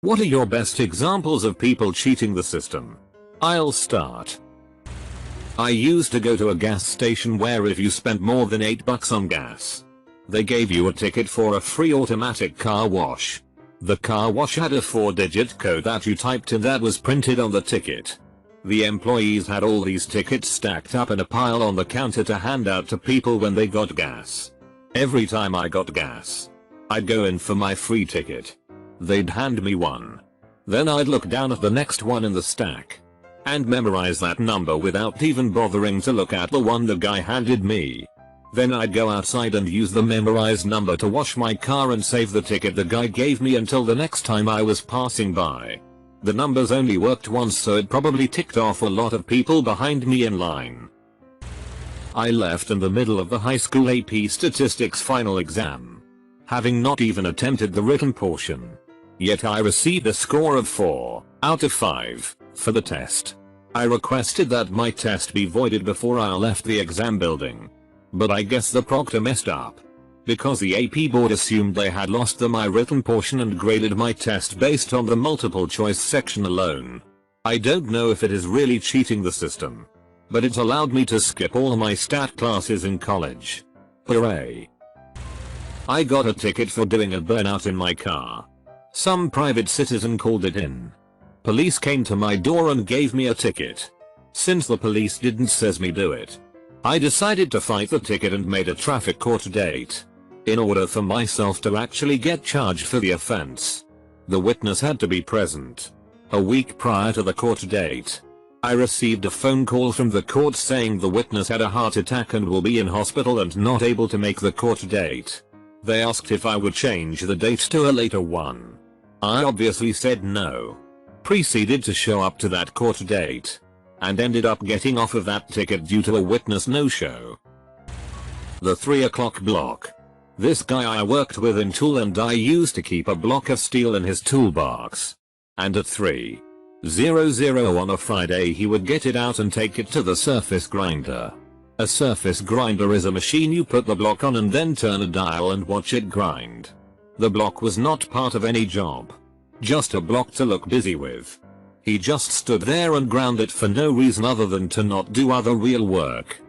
What are your best examples of people cheating the system? I'll start. I used to go to a gas station where if you spent more than $8 on gas, they gave you a ticket for a free automatic car wash. The car wash had a 4-digit code that you typed in that was printed on the ticket. The employees had all these tickets stacked up in a pile on the counter to hand out to people when they got gas. Every time I got gas, I'd go in for my free ticket. They'd hand me one. Then I'd look down at the next one in the stack and memorize that number without even bothering to look at the one the guy handed me. Then I'd go outside and use the memorized number to wash my car and save the ticket the guy gave me until the next time I was passing by. The numbers only worked once, so it probably ticked off a lot of people behind me in line. I left in the middle of the high school AP statistics final exam, having not even attempted the written portion. Yet I received a score of 4 out of 5 for the test. I requested that my test be voided before I left the exam building. But I guess the proctor messed up, because the AP board assumed they had lost my written portion and graded my test based on the multiple choice section alone. I don't know if it is really cheating the system, but it allowed me to skip all my stat classes in college. Hooray! I got a ticket for doing a burnout in my car. Some private citizen called it in. Police came to my door and gave me a ticket. Since the police didn't says me do it, I decided to fight the ticket and made a traffic court date in order for myself to actually get charged for the offense. The witness had to be present. A week prior to the court date, I received a phone call from the court saying the witness had a heart attack and will be in hospital and not able to make the court date. They asked if I would change the date to a later one. I obviously said no. Proceeded to show up to that court date, and ended up getting off of that ticket due to a witness no-show. The 3 o'clock block. This guy I worked with in Tool and I used to keep a block of steel in his toolbox. And at 3:00 on a Friday he would get it out and take it to the surface grinder. A surface grinder is a machine you put the block on and then turn a dial and watch it grind. The block was not part of any job, just a block to look busy with. He just stood there and ground it for no reason other than to not do other real work.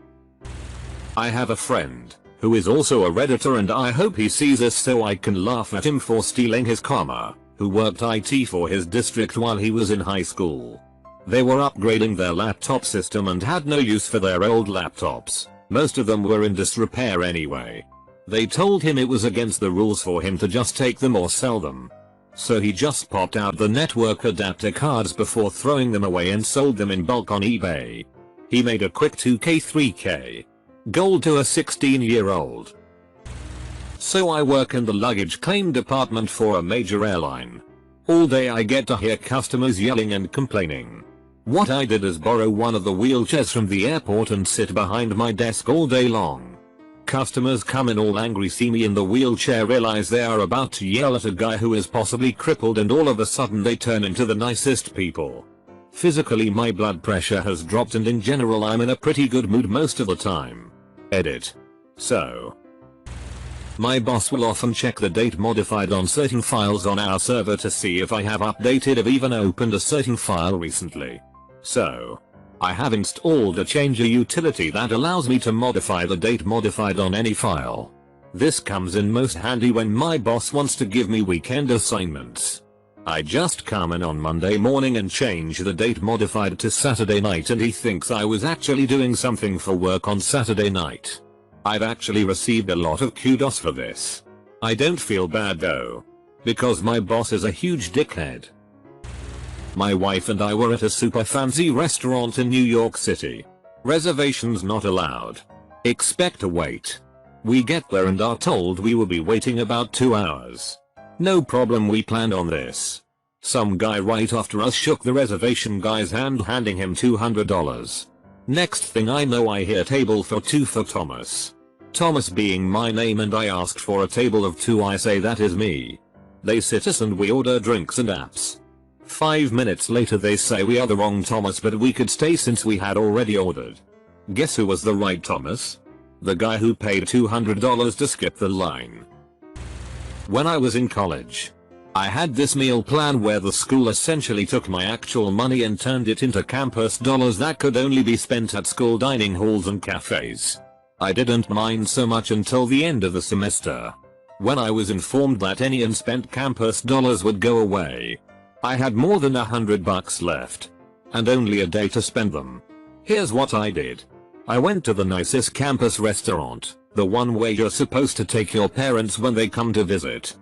I have a friend who is also a Redditor, and I hope he sees this so I can laugh at him for stealing his comma, who worked IT for his district while he was in high school. They were upgrading their laptop system and had no use for their old laptops. Most of them were in disrepair anyway. They told him it was against the rules for him to just take them or sell them. So he just popped out the network adapter cards before throwing them away and sold them in bulk on eBay. He made a quick 2k 3k gold to a 16-year-old. So I work in the luggage claim department for a major airline. All day I get to hear customers yelling and complaining. What I did is borrow one of the wheelchairs from the airport and sit behind my desk all day long. Customers come in all angry, see me in the wheelchair, realize they are about to yell at a guy who is possibly crippled, and all of a sudden they turn into the nicest people. Physically my blood pressure has dropped and in general I'm in a pretty good mood most of the time. Edit. So, my boss will often check the date modified on certain files on our server to see if I have updated or even opened a certain file recently. So, I have installed a changer utility that allows me to modify the date modified on any file. This comes in most handy when my boss wants to give me weekend assignments. I just come in on Monday morning and change the date modified to Saturday night, and he thinks I was actually doing something for work on Saturday night. I've actually received a lot of kudos for this. I don't feel bad though, because my boss is a huge dickhead. My wife and I were at a super fancy restaurant in New York City. Reservations not allowed. Expect a wait. We get there and are told we will be waiting about 2 hours. No problem, we planned on this. Some guy right after us shook the reservation guy's hand, handing him $200. Next thing I know I hear table for 2 for Thomas. Thomas being my name, and I asked for a table of 2. I say that is me. They sit us and we order drinks and apps. 5 minutes later they say we are the wrong Thomas, but we could stay since we had already ordered. Guess who was the right Thomas? The guy who paid $200 to skip the line. When I was in college, I had this meal plan where the school essentially took my actual money and turned it into campus dollars that could only be spent at school dining halls and cafes. I didn't mind so much until the end of the semester, when I was informed that any unspent campus dollars would go away. I had more than $100 left, and only a day to spend them. Here's what I did. I went to the nicest campus restaurant, the one where you're supposed to take your parents when they come to visit.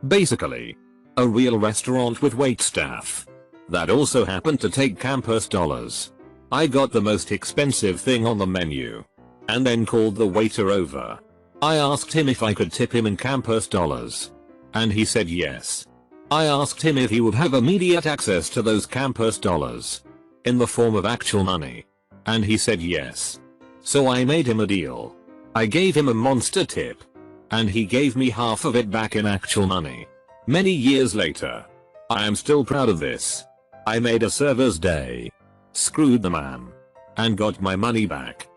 Basically, a real restaurant with waitstaff that also happened to take campus dollars. I got the most expensive thing on the menu, and then called the waiter over. I asked him if I could tip him in campus dollars, and he said yes. I asked him if he would have immediate access to those campus dollars in the form of actual money, and he said yes. So I made him a deal. I gave him a monster tip, and he gave me half of it back in actual money. Many years later, I am still proud of this. I made a server's day, screwed the man, and got my money back.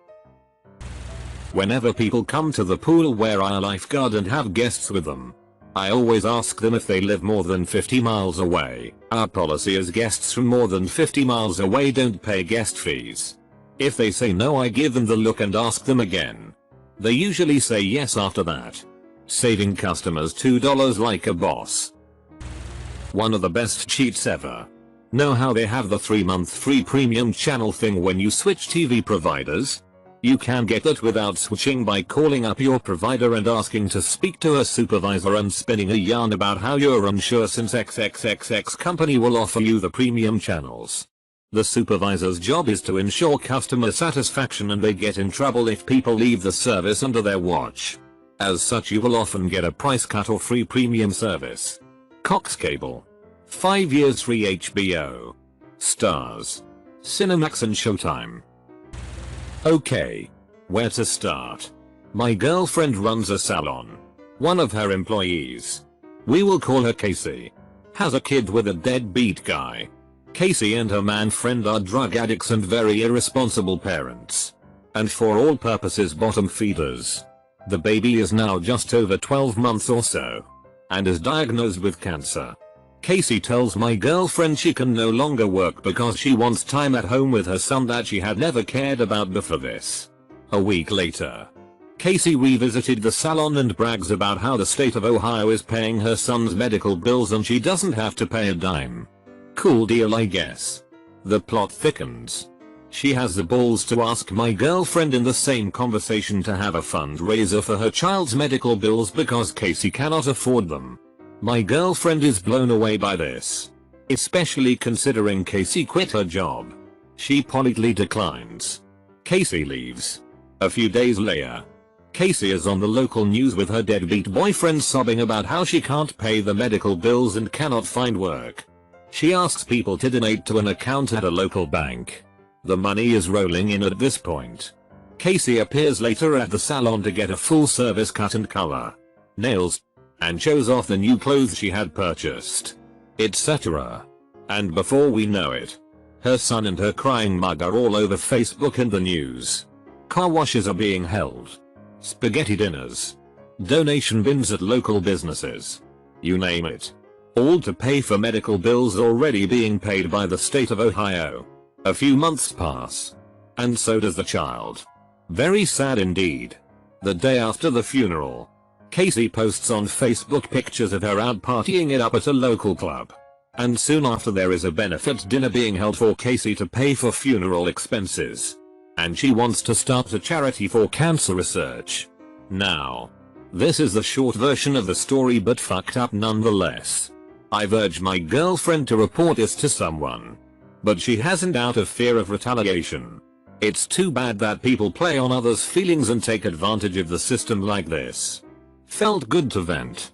Whenever people come to the pool where I lifeguard and have guests with them, I always ask them if they live more than 50 miles away. Our policy is guests from more than 50 miles away don't pay guest fees. If they say no, I give them the look and ask them again. They usually say yes after that, saving customers $2 like a boss. One of the best cheats ever. Know how they have the 3-month free premium channel thing when you switch TV providers? You can get that without switching by calling up your provider and asking to speak to a supervisor and spinning a yarn about how you're unsure since XXXX company will offer you the premium channels. The supervisor's job is to ensure customer satisfaction, and they get in trouble if people leave the service under their watch. As such, you will often get a price cut or free premium service. Cox Cable. 5 years free HBO. Stars. Cinemax and Showtime. Okay. Where to start? My girlfriend runs a salon. One of her employees, we will call her Casey, has a kid with a deadbeat guy. Casey and her man friend are drug addicts and very irresponsible parents, and for all purposes bottom feeders. The baby is now just over 12 months or so, and is diagnosed with cancer. Casey tells my girlfriend she can no longer work because she wants time at home with her son that she had never cared about before this. A week later, Casey revisited the salon and brags about how the state of Ohio is paying her son's medical bills and she doesn't have to pay a dime. Cool deal, I guess. The plot thickens. She has the balls to ask my girlfriend in the same conversation to have a fundraiser for her child's medical bills because Casey cannot afford them. My girlfriend is blown away by this, especially considering Casey quit her job. She politely declines. Casey leaves. A few days later, Casey is on the local news with her deadbeat boyfriend sobbing about how she can't pay the medical bills and cannot find work. She asks people to donate to an account at a local bank. The money is rolling in at this point. Casey appears later at the salon to get a full service cut and color, nails, and shows off the new clothes she had purchased, etc. And before we know it, her son and her crying mug are all over Facebook and the news. Car washes are being held, spaghetti dinners, donation bins at local businesses, you name it, all to pay for medical bills already being paid by the state of Ohio. A few months pass, and so does the child. Very sad indeed. The day after the funeral, Casey posts on Facebook pictures of her out partying it up at a local club. And soon after there is a benefit dinner being held for Casey to pay for funeral expenses. And she wants to start a charity for cancer research. Now, this is the short version of the story, but fucked up nonetheless. I've urged my girlfriend to report this to someone, but she hasn't out of fear of retaliation. It's too bad that people play on others' feelings and take advantage of the system like this. Felt good to vent.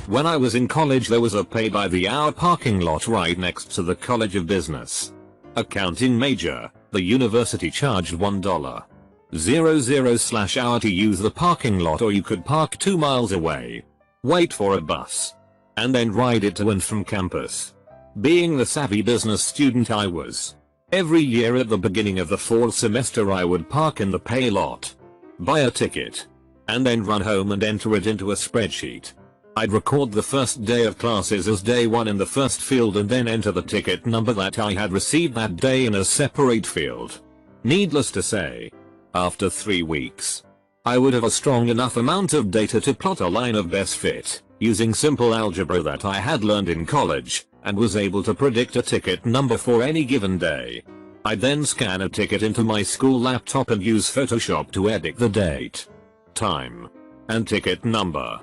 When I was in college, there was a pay-by-the-hour parking lot right next to the College of Business. Accounting major, the university charged $1.00/hour to use the parking lot, or you could park 2 miles away, wait for a bus, and then ride it to and from campus. Being the savvy business student I was, every year at the beginning of the fall semester I would park in the pay lot, buy a ticket, and then run home and enter it into a spreadsheet. I'd record the first day of classes as day 1 in the first field and then enter the ticket number that I had received that day in a separate field. Needless to say, after 3 weeks, I would have a strong enough amount of data to plot a line of best fit, using simple algebra that I had learned in college, and was able to predict a ticket number for any given day. I'd then scan a ticket into my school laptop and use Photoshop to edit the date, time, and ticket number.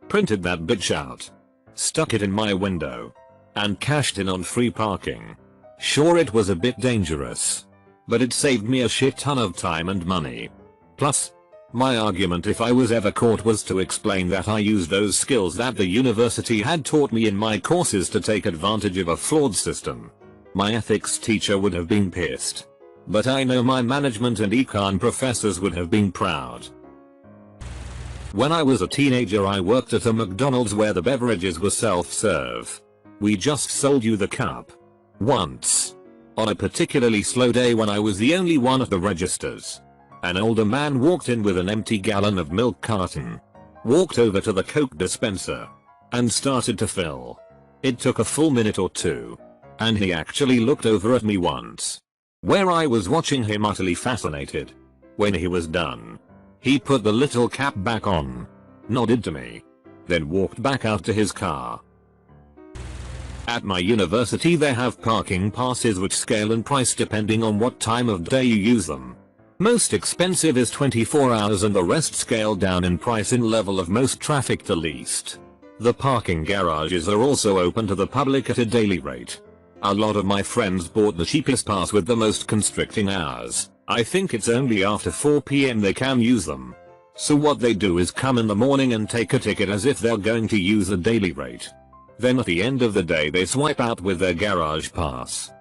Printed that bitch out, stuck it in my window, and cashed in on free parking. Sure, it was a bit dangerous, but it saved me a shit ton of time and money. Plus, my argument if I was ever caught was to explain that I used those skills that the university had taught me in my courses to take advantage of a flawed system. My ethics teacher would have been pissed, but I know my management and econ professors would have been proud. When I was a teenager, I worked at a McDonald's where the beverages were self-serve. We just sold you the cup. Once, on a particularly slow day when I was the only one at the registers, an older man walked in with an empty gallon of milk carton, walked over to the Coke dispenser, and started to fill. It took a full minute or two, and he actually looked over at me once, where I was watching him utterly fascinated. When he was done, he put the little cap back on, nodded to me, then walked back out to his car. At my university they have parking passes which scale in price depending on what time of day you use them. Most expensive is 24 hours and the rest scale down in price in level of most traffic to least. The parking garages are also open to the public at a daily rate. A lot of my friends bought the cheapest pass with the most constricting hours. I think it's only after 4 PM they can use them. So what they do is come in the morning and take a ticket as if they're going to use the daily rate. Then at the end of the day they swipe out with their garage pass.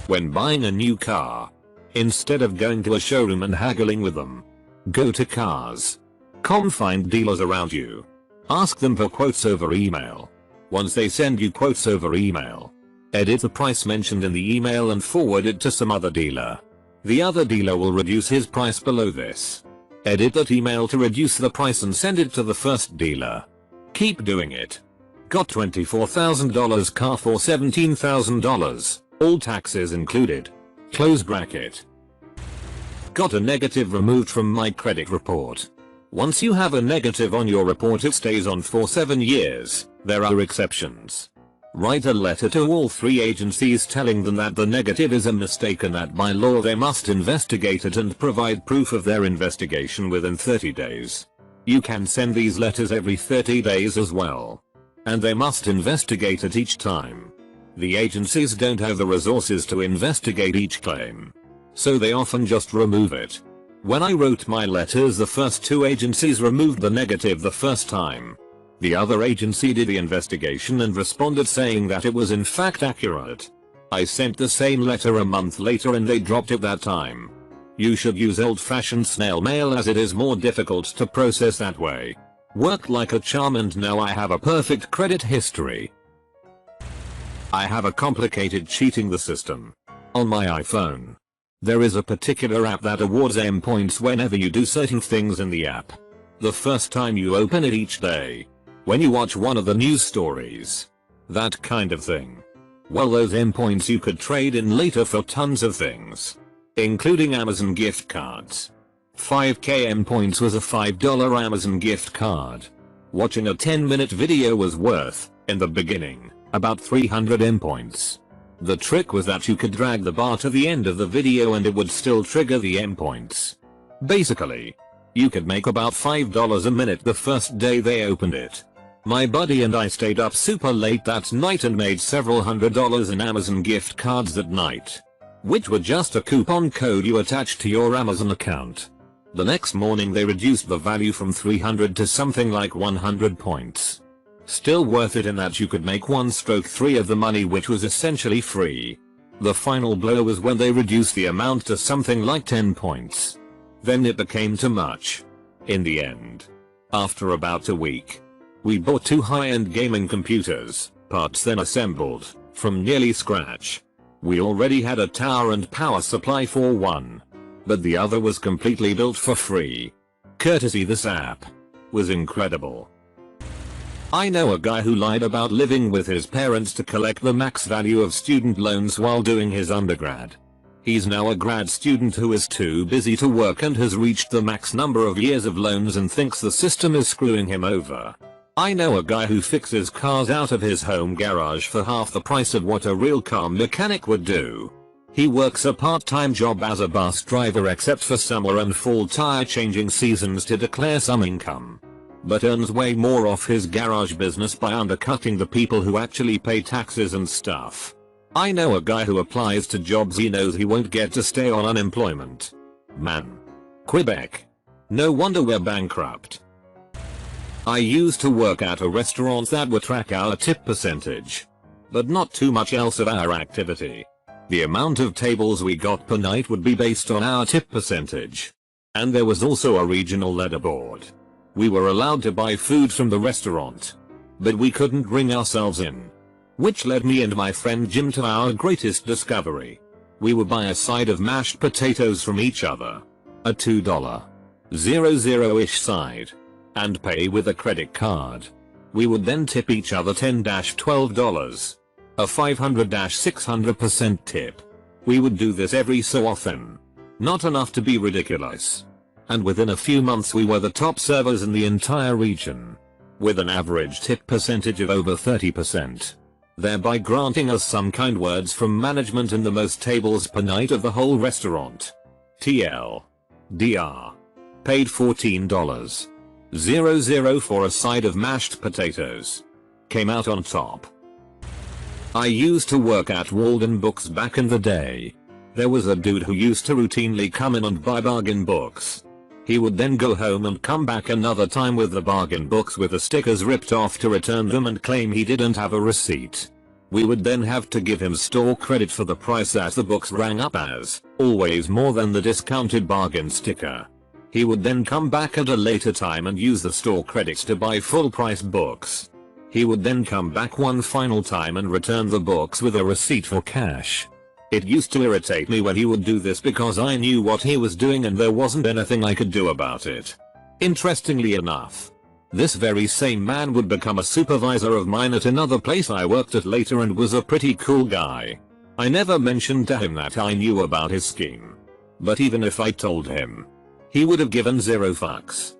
When buying a new car, instead of going to a showroom and haggling with them, go to cars.com, find dealers around you. Ask them for quotes over email. Once they send you quotes over email, edit the price mentioned in the email and forward it to some other dealer. The other dealer will reduce his price below this. Edit that email to reduce the price and send it to the first dealer. Keep doing it. Got $24,000 car for $17,000, all taxes included. Close bracket. Got a negative removed from my credit report. Once you have a negative on your report it stays on for 7 years. There are exceptions. Write a letter to all 3 agencies telling them that the negative is a mistake and that by law they must investigate it and provide proof of their investigation within 30 days. You can send these letters every 30 days as well. And they must investigate it each time. The agencies don't have the resources to investigate each claim, so they often just remove it. When I wrote my letters, the first 2 agencies removed the negative the first time. The other agency did the investigation and responded saying that it was in fact accurate. I sent the same letter a month later and they dropped it that time. You should use old-fashioned snail mail as it is more difficult to process that way. Worked like a charm and now I have a perfect credit history. I have a complicated cheating the system. On my iPhone, there is a particular app that awards M points whenever you do certain things in the app. The first time you open it each day, when you watch one of the news stories, that kind of thing. Well, those M points you could trade in later for tons of things, including Amazon gift cards. 5k M points was a $5 Amazon gift card. Watching a 10-minute video was worth, in the beginning, about 300 M points. The trick was that you could drag the bar to the end of the video and it would still trigger the M points. Basically, you could make about $5 a minute the first day they opened it. My buddy and I stayed up super late that night and made several $100s in Amazon gift cards that night, which were just a coupon code you attached to your Amazon account. The next morning they reduced the value from 300 to something like 100 points. Still worth it in that you could make 1/3 of the money, which was essentially free. The final blow was when they reduced the amount to something like 10 points. Then it became too much. In the end, after about a week, we bought 2 high-end gaming computers, parts then assembled, from nearly scratch. We already had a tower and power supply for one, but the other was completely built for free. Courtesy this app. Was incredible. I know a guy who lied about living with his parents to collect the max value of student loans while doing his undergrad. He's now a grad student who is too busy to work and has reached the max number of years of loans and thinks the system is screwing him over. I know a guy who fixes cars out of his home garage for half the price of what a real car mechanic would do. He works a part-time job as a bus driver except for summer and fall tire changing seasons to declare some income, but earns way more off his garage business by undercutting the people who actually pay taxes and stuff. I know a guy who applies to jobs he knows he won't get to stay on unemployment. Man. Quebec. No wonder we're bankrupt. I used to work at a restaurant that would track our tip percentage, but not too much else of our activity. The amount of tables we got per night would be based on our tip percentage. And there was also a regional leaderboard. We were allowed to buy food from the restaurant, but we couldn't ring ourselves in. Which led me and my friend Jim to our greatest discovery. We would buy a side of mashed potatoes from each other, a $2.00-ish side, and pay with a credit card. We would then tip each other $10-12, a 500-600% tip. We would do this every so often. Not enough to be ridiculous. And within a few months we were the top servers in the entire region, with an average tip percentage of over 30%. Thereby granting us some kind words from management and the most tables per night of the whole restaurant. TLDR. Paid $14.00 for a side of mashed potatoes. Came out on top. I used to work at Walden Books back in the day. There was a dude who used to routinely come in and buy bargain books. He would then go home and come back another time with the bargain books with the stickers ripped off to return them and claim he didn't have a receipt. We would then have to give him store credit for the price that the books rang up as, always more than the discounted bargain sticker. He would then come back at a later time and use the store credits to buy full price books. He would then come back one final time and return the books with a receipt for cash. It used to irritate me when he would do this because I knew what he was doing and there wasn't anything I could do about it. Interestingly enough, this very same man would become a supervisor of mine at another place I worked at later and was a pretty cool guy. I never mentioned to him that I knew about his scheme. But even if I told him, he would have given zero fucks.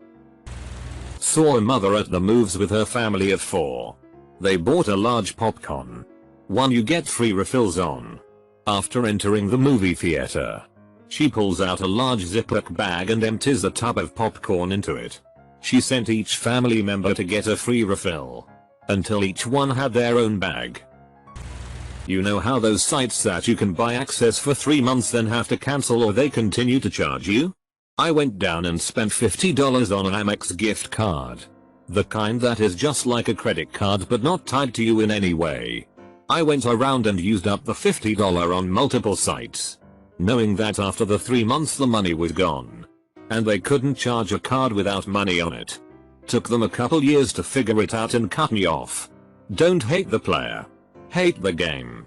Saw a mother at the moves with her family of 4. They bought a large popcorn. One you get free refills on. After entering the movie theater, she pulls out a large Ziploc bag and empties a tub of popcorn into it. She sent each family member to get a free refill, until each one had their own bag. You know how those sites that you can buy access for 3 months then have to cancel or they continue to charge you? I went down and spent $50 on an Amex gift card. The kind that is just like a credit card but not tied to you in any way. I went around and used up the $50 on multiple sites, knowing that after the 3 months the money was gone. And they couldn't charge a card without money on it. Took them a couple years to figure it out and cut me off. Don't hate the player. Hate the game.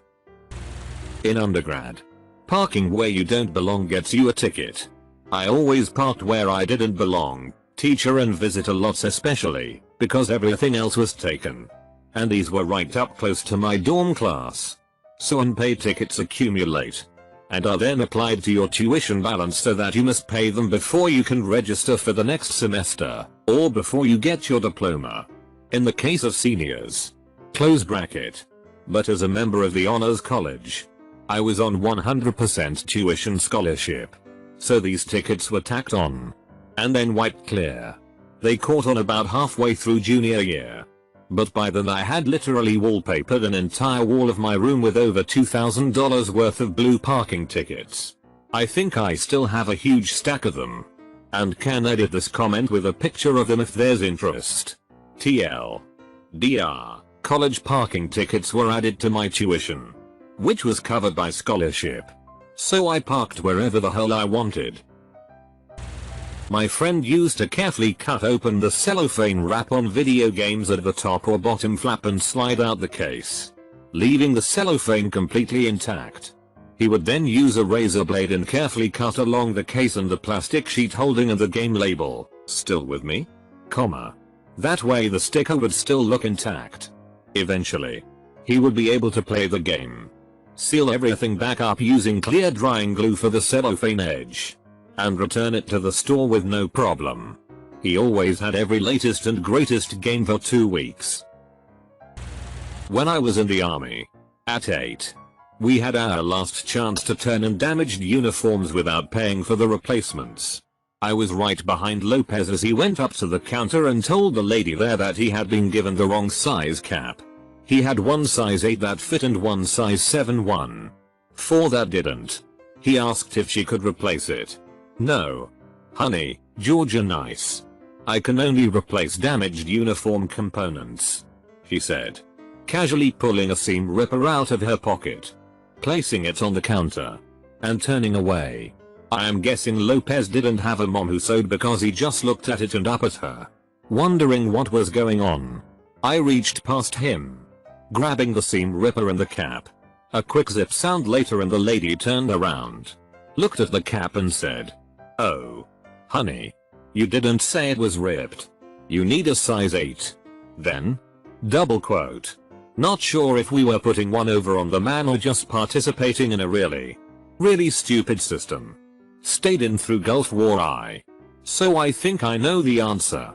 In undergrad, parking where you don't belong gets you a ticket. I always parked where I didn't belong, teacher and visitor lots especially, because everything else was taken. And these were right up close to my dorm class. So unpaid tickets accumulate, and are then applied to your tuition balance so that you must pay them before you can register for the next semester, or before you get your diploma. In the case of seniors. Close bracket. But as a member of the honors college, I was on 100% tuition scholarship. So these tickets were tacked on, and then wiped clear. They caught on about halfway through junior year. But by then I had literally wallpapered an entire wall of my room with over $2,000 worth of blue parking tickets. I think I still have a huge stack of them. And can edit this comment with a picture of them if there's interest. TLDR. College parking tickets were added to my tuition, which was covered by scholarship. So I parked wherever the hell I wanted. My friend used to carefully cut open the cellophane wrap on video games at the top or bottom flap and slide out the case, leaving the cellophane completely intact. He would then use a razor blade and carefully cut along the case and the plastic sheet holding and the game label. Still with me? Comma. That way the sticker would still look intact. Eventually, he would be able to play the game. Seal everything back up using clear drying glue for the cellophane edge. And return it to the store with no problem. He always had every latest and greatest game for 2 weeks. When I was in the army, at 8, we had our last chance to turn in damaged uniforms without paying for the replacements. I was right behind Lopez as he went up to the counter and told the lady there that he had been given the wrong size cap. He had one size 8 that fit and one size 7 one. 4 that didn't. He asked if she could replace it. No. Honey, Georgia nice. I can only replace damaged uniform components, she said, casually pulling a seam ripper out of her pocket, placing it on the counter, and turning away. I am guessing Lopez didn't have a mom who sewed because he just looked at it and up at her, wondering what was going on. I reached past him, grabbing the seam ripper and the cap. A quick zip sound later and the lady turned around, looked at the cap and said, "Oh, honey, you didn't say it was ripped. You need a size 8. Then?" Double quote. Not sure if we were putting one over on the man or just participating in a really stupid system. Stayed in through Gulf War so I think I know the answer.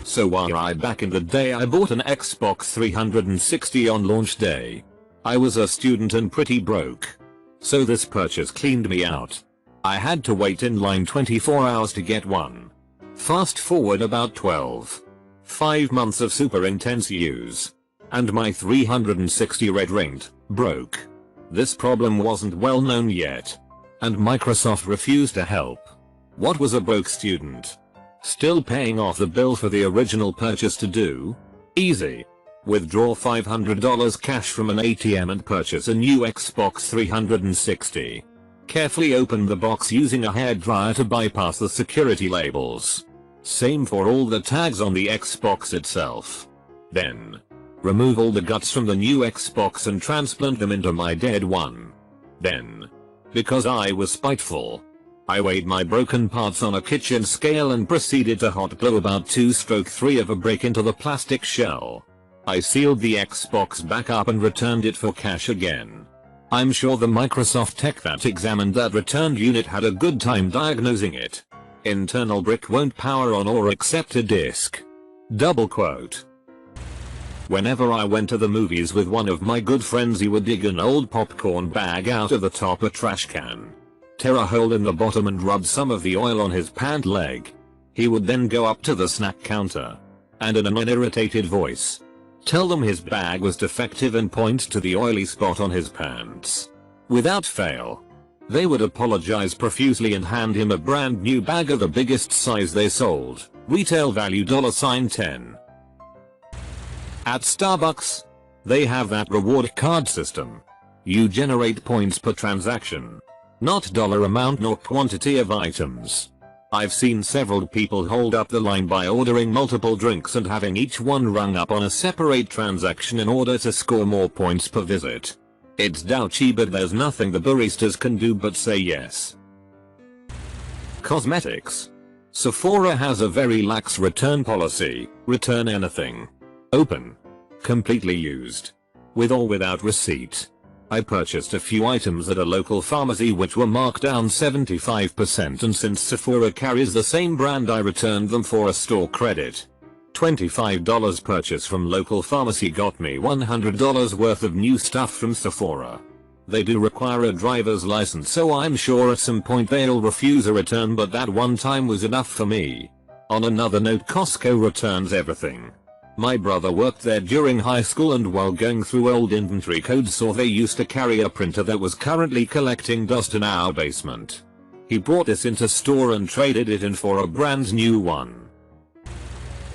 So why back in the day I bought an Xbox 360 on launch day. I was a student and pretty broke. So this purchase cleaned me out. I had to wait in line 24 hours to get one. Fast forward about 5 months of super intense use. And my 360 red ringed, broke. This problem wasn't well known yet. And Microsoft refused to help. What was a broke student still paying off the bill for the original purchase to do? Easy. Withdraw $500 cash from an ATM and purchase a new Xbox 360. Carefully open the box using a hairdryer to bypass the security labels. Same for all the tags on the Xbox itself. Then, remove all the guts from the new Xbox and transplant them into my dead one. Then, because I was spiteful, I weighed my broken parts on a kitchen scale and proceeded to hot glue about 2/3 of a brick into the plastic shell. I sealed the Xbox back up and returned it for cash again. I'm sure the Microsoft tech that examined that returned unit had a good time diagnosing it. Internal brick won't power on or accept a disk. Double quote. Whenever I went to the movies with one of my good friends, he would dig an old popcorn bag out of the top a trash can, tear a hole in the bottom and rub some of the oil on his pant leg. He would then go up to the snack counter, and in an irritated voice, tell them his bag was defective and point to the oily spot on his pants. Without fail, they would apologize profusely and hand him a brand new bag of the biggest size they sold, retail value $10. At Starbucks, they have that reward card system. You generate points per transaction, not dollar amount nor quantity of items. I've seen several people hold up the line by ordering multiple drinks and having each one rung up on a separate transaction in order to score more points per visit. It's douchy, but there's nothing the baristas can do but say yes. Cosmetics. Sephora has a very lax return policy. Return anything, open, completely used, with or without receipt. I purchased a few items at a local pharmacy which were marked down 75%, and since Sephora carries the same brand, I returned them for a store credit. $25 purchase from local pharmacy got me $100 worth of new stuff from Sephora. They do require a driver's license, so I'm sure at some point they'll refuse a return, but that one time was enough for me. On another note, Costco returns everything. My brother worked there during high school, and while going through old inventory codes saw they used to carry a printer that was currently collecting dust in our basement. He brought this into store and traded it in for a brand new one.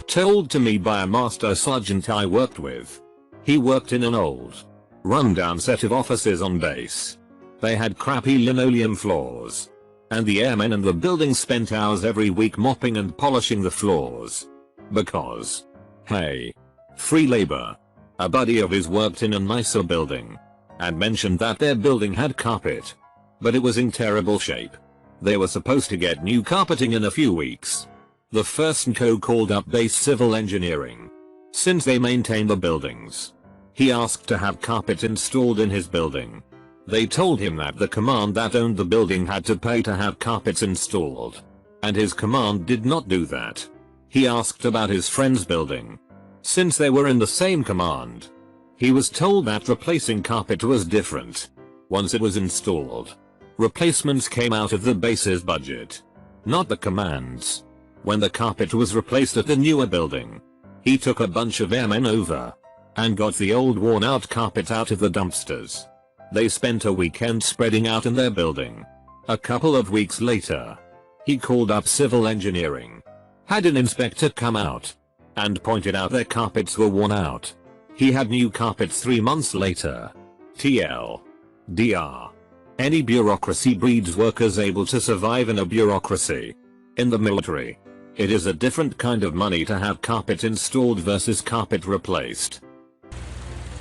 Told to me by a master sergeant I worked with. He worked in an old, rundown set of offices on base. They had crappy linoleum floors, and the airmen in the building spent hours every week mopping and polishing the floors. Because, hey, free labor. A buddy of his worked in a nicer building, and mentioned that their building had carpet, but it was in terrible shape. They were supposed to get new carpeting in a few weeks. The first NCO called up base civil engineering. Since they maintain the buildings, he asked to have carpet installed in his building. They told him that the command that owned the building had to pay to have carpets installed, and his command did not do that. He asked about his friend's building. Since they were in the same command, he was told that replacing carpet was different. Once it was installed, replacements came out of the base's budget, not the command's. When the carpet was replaced at the newer building, he took a bunch of airmen over and got the old worn out carpet out of the dumpsters. They spent a weekend spreading out in their building. A couple of weeks later, he called up civil engineering, had an inspector come out, and pointed out their carpets were worn out. He had new carpets 3 months later. TLDR. Any bureaucracy breeds workers able to survive in a bureaucracy. In the military, it is a different kind of money to have carpet installed versus carpet replaced.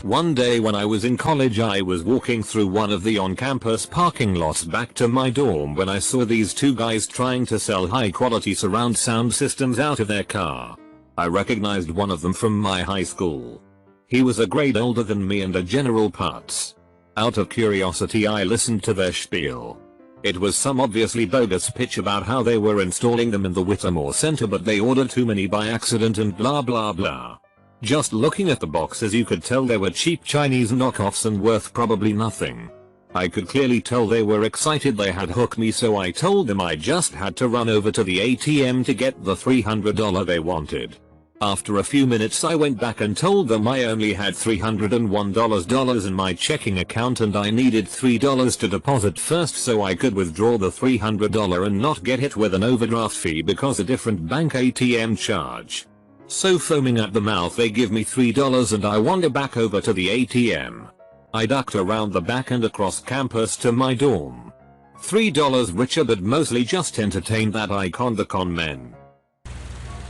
One day when I was in college, I was walking through one of the on-campus parking lots back to my dorm when I saw these two guys trying to sell high-quality surround sound systems out of their car. I recognized one of them from my high school. He was a grade older than me and a general putz. Out of curiosity, I listened to their spiel. It was some obviously bogus pitch about how they were installing them in the Whittemore Center, but they ordered too many by accident and blah blah blah. Just looking at the boxes, you could tell they were cheap Chinese knockoffs and worth probably nothing. I could clearly tell they were excited they had hooked me, so I told them I just had to run over to the ATM to get the $300 they wanted. After a few minutes, I went back and told them I only had $301 in my checking account and I needed $3 to deposit first so I could withdraw the $300 and not get hit with an overdraft fee because a different bank ATM charge. So foaming at the mouth, they give me $3 and I wander back over to the ATM. I ducked around the back and across campus to my dorm. $3 richer, but mostly just entertained that icon, the con men.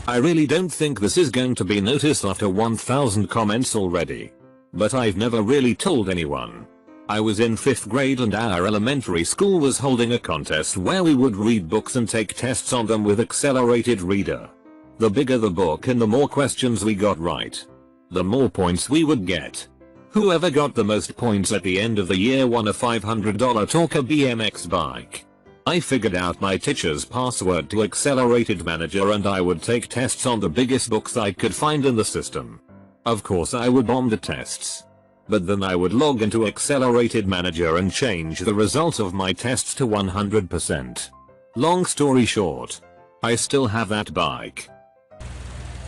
I really don't think this is going to be noticed after 1000 comments already, but I've never really told anyone. I was in 5th grade and our elementary school was holding a contest where we would read books and take tests on them with accelerated reader. The bigger the book and the more questions we got right, the more points we would get. Whoever got the most points at the end of the year won a $500 Talker BMX bike. I figured out my teacher's password to Accelerated Manager and I would take tests on the biggest books I could find in the system. Of course I would bomb the tests, but then I would log into Accelerated Manager and change the result of my tests to 100%. Long story short, I still have that bike.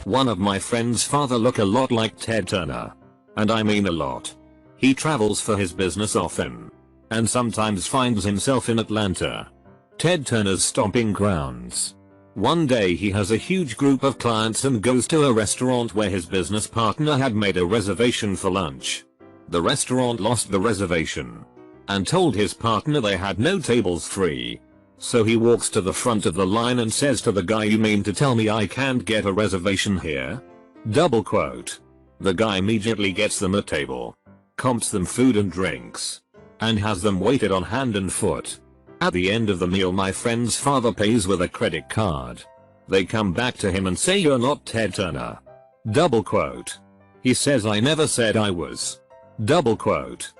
One of my friend's father look a lot like Ted Turner. And I mean a lot. He travels for his business often, and sometimes finds himself in Atlanta, Ted Turner's stomping grounds. One day he has a huge group of clients and goes to a restaurant where his business partner had made a reservation for lunch. The restaurant lost the reservation and told his partner they had no tables free. So he walks to the front of the line and says to the guy, "You mean to tell me I can't get a reservation here?" Double quote. The guy immediately gets them a table, comps them food and drinks, and has them waited on hand and foot. At the end of the meal, my friend's father pays with a credit card. They come back to him and say, "You're not Ted Turner." Double quote. He says, "I never said I was." Double quote.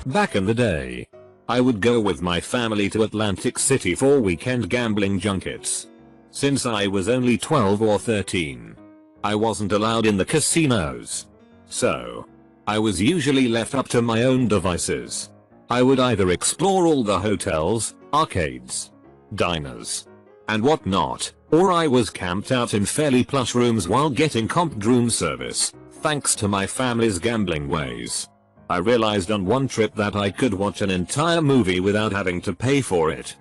Back in the day, I would go with my family to Atlantic City for weekend gambling junkets. Since I was only 12 or 13, I wasn't allowed in the casinos. So, I was usually left up to my own devices. I would either explore all the hotels, arcades, diners, and whatnot, or I was camped out in fairly plush rooms while getting comped room service, thanks to my family's gambling ways. I realized on one trip that I could watch an entire movie without having to pay for it.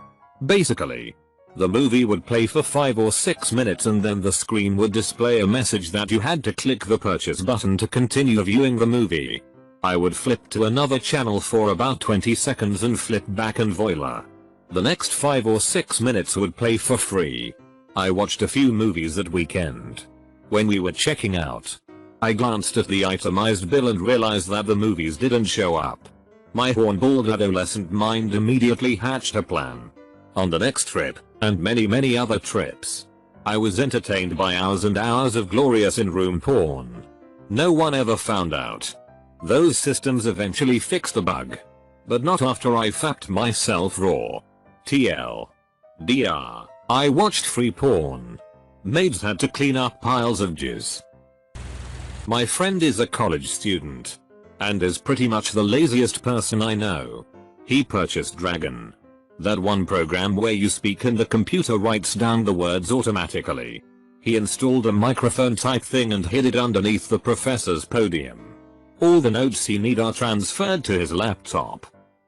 Basically, the movie would play for 5 or 6 minutes and then the screen would display a message that you had to click the purchase button to continue viewing the movie. I would flip to another channel for about 20 seconds and flip back, and voila, the next 5 or 6 minutes would play for free. I watched a few movies that weekend. When we were checking out, I glanced at the itemized bill and realized that the movies didn't show up. My hornballed adolescent mind immediately hatched a plan. On the next trip, and many other trips, I was entertained by hours and hours of glorious in-room porn. No one ever found out. Those systems eventually fixed the bug. But not after I fapped myself raw. TL. DR. I watched free porn. Maids had to clean up piles of jizz. My friend is a college student. And is pretty much the laziest person I know. He purchased Dragon. That one program where you speak and the computer writes down the words automatically. He installed a microphone type thing and hid it underneath the professor's podium. All the notes he need are transferred to his laptop.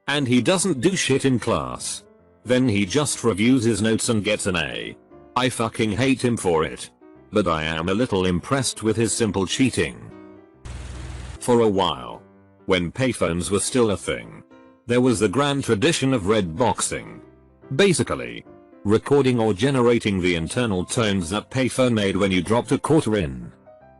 And he doesn't do shit in class. Then he just reviews his notes and gets an A. I fucking hate him for it. But I am a little impressed with his simple cheating. For a while, when payphones were still a thing, there was the grand tradition of red boxing. Basically, recording or generating the internal tones that payphone made when you dropped a quarter in,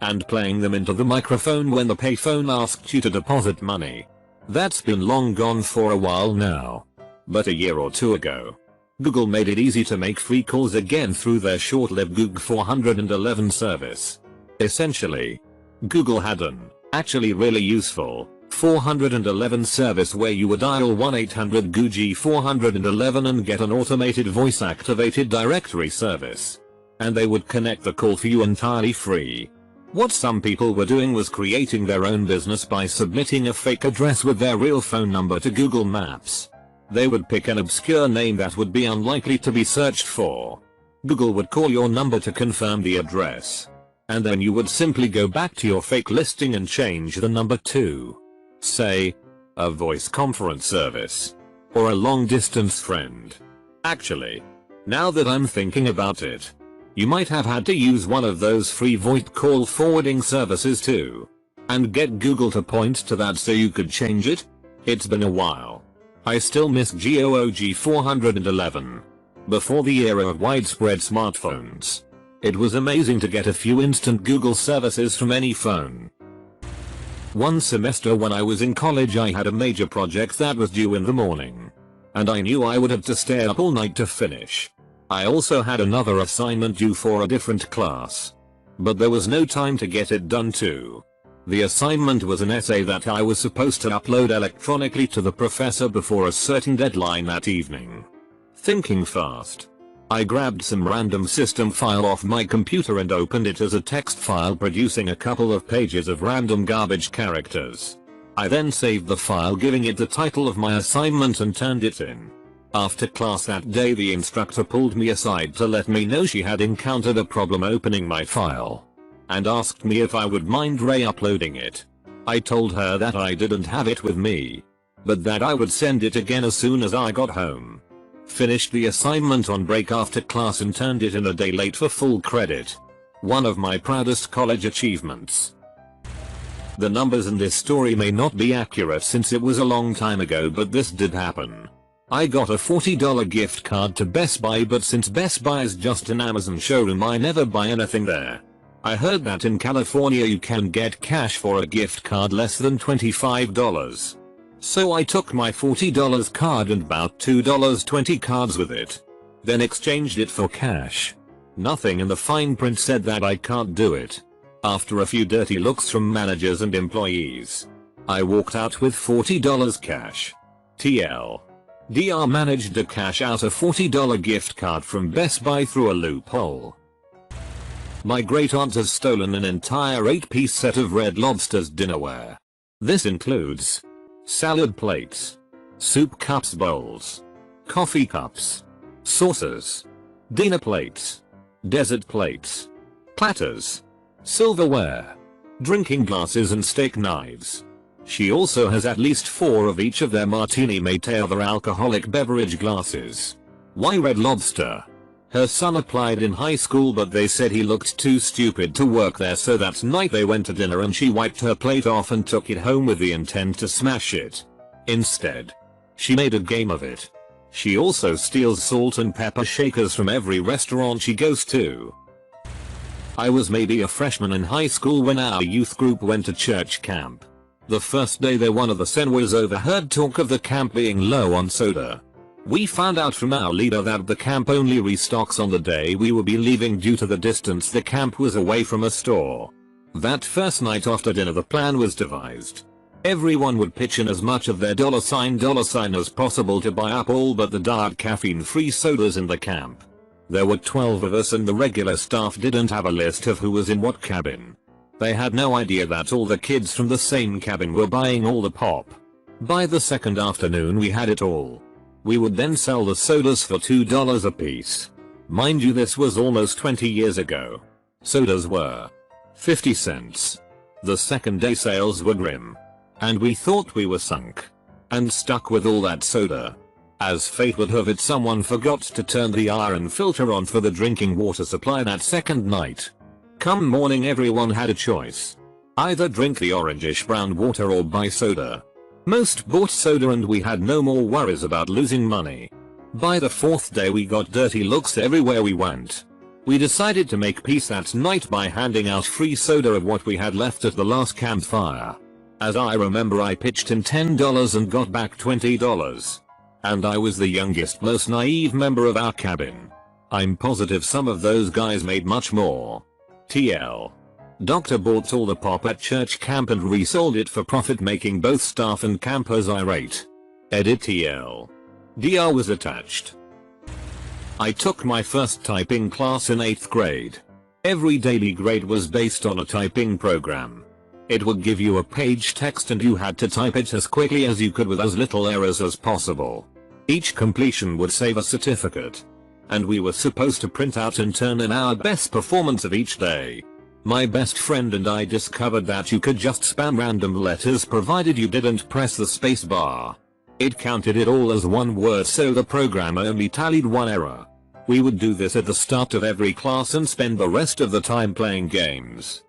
and playing them into the microphone when the payphone asked you to deposit money. That's been long gone for a while now. But a year or two ago, Google made it easy to make free calls again through their short-lived Google 411 service. Essentially, Google had an, actually really useful, 411 service where you would dial 1-800-GOOG-411 and get an automated voice-activated directory service. And they would connect the call for you entirely free. What some people were doing was creating their own business by submitting a fake address with their real phone number to Google Maps. They would pick an obscure name that would be unlikely to be searched for. Google would call your number to confirm the address. And then you would simply go back to your fake listing and change the number to, say, a voice conference service, or a long-distance friend. Actually, now that I'm thinking about it, you might have had to use one of those free VoIP call forwarding services too, and get Google to point to that so you could change it. It's been a while. I still miss GOOG 411. Before the era of widespread smartphones, it was amazing to get a few instant Google services from any phone. One semester when I was in college I had a major project that was due in the morning. And I knew I would have to stay up all night to finish. I also had another assignment due for a different class. But there was no time to get it done too. The assignment was an essay that I was supposed to upload electronically to the professor before a certain deadline that evening. Thinking fast, I grabbed some random system file off my computer and opened it as a text file producing a couple of pages of random garbage characters. I then saved the file giving it the title of my assignment and turned it in. After class that day the instructor pulled me aside to let me know she had encountered a problem opening my file, and asked me if I would mind re-uploading it. I told her that I didn't have it with me, but that I would send it again as soon as I got home. Finished the assignment on break after class and turned it in a day late for full credit. One of my proudest college achievements. The numbers in this story may not be accurate since it was a long time ago, but this did happen. I got a $40 gift card to Best Buy, but since Best Buy is just an Amazon showroom I never buy anything there. I heard that in California you can get cash for a gift card less than $25. So I took my $40 card and bought $2.20 cards with it. Then exchanged it for cash. Nothing in the fine print said that I can't do it. After a few dirty looks from managers and employees, I walked out with $40 cash. TL. DR managed to cash out a $40 gift card from Best Buy through a loophole. My great aunt has stolen an entire 8-piece set of Red Lobster's dinnerware. This includes salad plates, soup cups, bowls, coffee cups, saucers, dinner plates, dessert plates, platters, silverware, drinking glasses and steak knives. She also has at least 4 of each of their Martini Mate other alcoholic beverage glasses. Why Red Lobster? Her son applied in high school but they said he looked too stupid to work there, so that night they went to dinner and she wiped her plate off and took it home with the intent to smash it. Instead, she made a game of it. She also steals salt and pepper shakers from every restaurant she goes to. I was maybe a freshman in high school when our youth group went to church camp. The first day there one of the senwers overheard talk of the camp being low on soda. We found out from our leader that the camp only restocks on the day we will be leaving due to the distance the camp was away from a store. That first night after dinner the plan was devised. Everyone would pitch in as much of their $sign as possible to buy up all but the dark caffeine-free sodas in the camp. There were 12 of us and the regular staff didn't have a list of who was in what cabin. They had no idea that all the kids from the same cabin were buying all the pop. By the second afternoon we had it all. We would then sell the sodas for $2 a piece. Mind you, this was almost 20 years ago. Sodas were 50 cents. The second day sales were grim. And we thought we were sunk. And stuck with all that soda. As fate would have it, someone forgot to turn the iron filter on for the drinking water supply that second night. Come morning everyone had a choice. Either drink the orangish brown water or buy soda. Most bought soda and we had no more worries about losing money. By the fourth day we got dirty looks everywhere we went. We decided to make peace that night by handing out free soda of what we had left at the last campfire. As I remember, I pitched in $10 and got back $20. And I was the youngest, most naive member of our cabin. I'm positive some of those guys made much more. TL. Doctor bought all the pop at church camp and resold it for profit, making both staff and campers irate. Edit TL. DR was attached. I took my first typing class in 8th grade. Every daily grade was based on a typing program. It would give you a page text and you had to type it as quickly as you could with as little errors as possible. Each completion would save a certificate. And we were supposed to print out and turn in our best performance of each day. My best friend and I discovered that you could just spam random letters provided you didn't press the space bar. It counted it all as one word, so the program only tallied one error. We would do this at the start of every class and spend the rest of the time playing games.